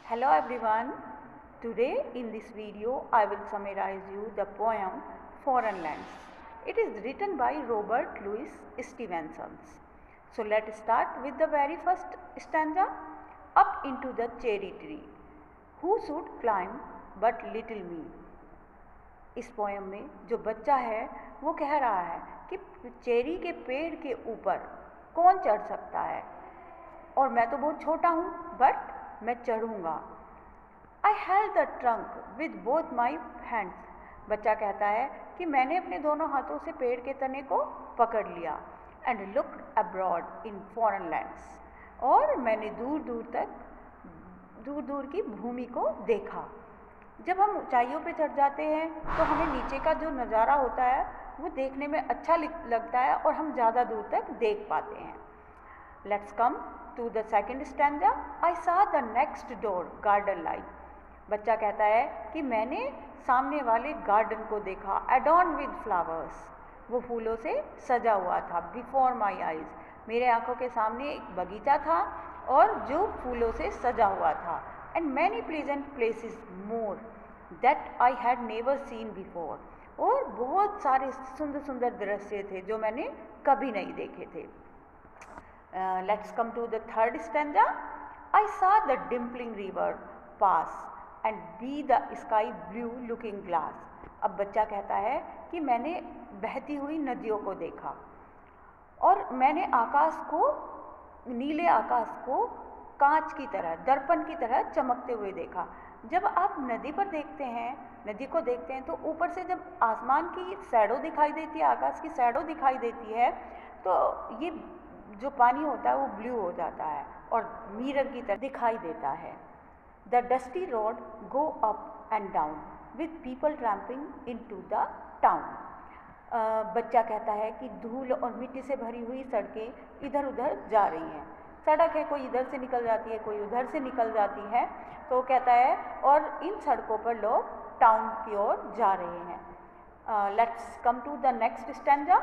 Hello everyone. Today in this video I will summarize you the poem Foreign Lands. It is written by Robert Louis Stevenson. So let's start with the very first stanza. Up into the cherry tree, who should climb but little me. इस poem में जो बच्चा है वो कह रहा है कि चेरी के पेड़ के ऊपर कौन चढ़ सकता है और मैं तो बहुत छोटा हूँ बट मैं चढ़ूँगा। I held the trunk with both my hands. बच्चा कहता है कि मैंने अपने दोनों हाथों से पेड़ के तने को पकड़ लिया and looked abroad in foreign lands. और मैंने दूर दूर की भूमि को देखा। जब हम ऊंचाइयों पे चढ़ जाते हैं तो हमें नीचे का जो नज़ारा होता है वो देखने में अच्छा लगता है और हम ज़्यादा दूर तक देख पाते हैं। Let's come to the second stanza. I saw the next door garden lie. बच्चा कहता है कि मैंने सामने वाले गार्डन को देखा adorned with flowers. वो फूलों से सजा हुआ था before my eyes. मेरे आंखों के सामने एक बगीचा था और जो फूलों से सजा हुआ था and many pleasant places more that I had never seen before. और बहुत सारे सुंदर सुंदर दृश्य थे जो मैंने कभी नहीं देखे थे। Let's come to the third stanza. I saw the dimpling river pass and be the sky blue looking glass. अब बच्चा कहता है कि मैंने बहती हुई नदियों को देखा और मैंने आकाश को, नीले आकाश को कांच की तरह, दर्पण की तरह चमकते हुए देखा। जब आप नदी पर देखते हैं, नदी को देखते हैं तो ऊपर से जब आसमान की शैडो दिखाई देती है, आकाश की शैडो दिखाई देती है तो ये जो पानी होता है वो ब्लू हो जाता है और मिरर की तरह दिखाई देता है। The dusty road go up and down with people tramping into the town. बच्चा कहता है कि धूल और मिट्टी से भरी हुई सड़कें इधर उधर जा रही हैं। सड़क है, कोई इधर से निकल जाती है, कोई उधर से निकल जाती है, तो कहता है और इन सड़कों पर लोग टाउन की ओर जा रहे हैं। Let's come to the next stanza.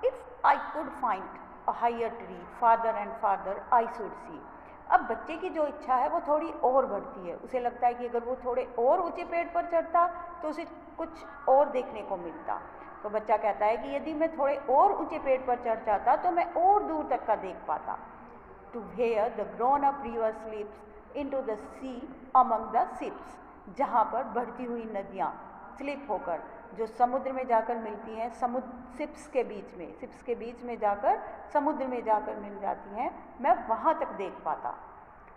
If I could find a higher tree farther and farther I should see. अब बच्चे की जो इच्छा है वो थोड़ी और बढ़ती है। उसे लगता है कि अगर वो थोड़े और ऊंचे पेड़ पर चढ़ता तो उसे कुछ और देखने को मिलता। तो बच्चा कहता है कि यदि मैं थोड़े और ऊंचे पेड़ पर चढ़ जाता तो मैं और दूर तक का देख पाता। To where the grown up river slips into the sea among the ships. जहाँ पर बढ़ती हुई नदियाँ स्लिप होकर जो समुद्र में जाकर मिलती हैं, शिप्स के बीच में जाकर समुद्र में जाकर मिल जाती हैं, मैं वहाँ तक देख पाता।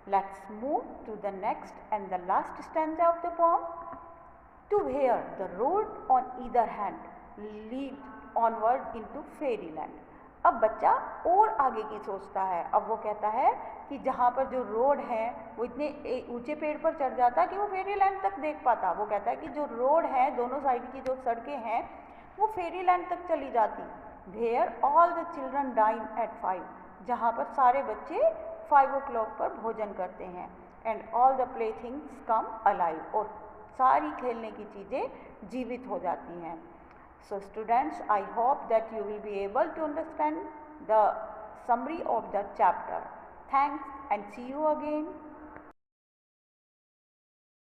Let's move to the next and the last stanza of the poem. To where the road on either hand lead onward into fairyland. अब बच्चा और आगे की सोचता है। अब वो कहता है कि जहाँ पर जो रोड है वो इतने ऊंचे पेड़ पर चढ़ जाता कि वो फेरीलैंड तक देख पाता। वो कहता है कि जो रोड है, दोनों साइड की जो सड़कें हैं वो फेरीलैंड तक चली जाती। Where all the children dine at 5. जहाँ पर सारे बच्चे 5 o'clock पर भोजन करते हैं। And all the play things come alive. और सारी खेलने की चीज़ें जीवित हो जाती हैं। So students, I hope that you will be able to understand the summary of the chapter. Thanks and see you again.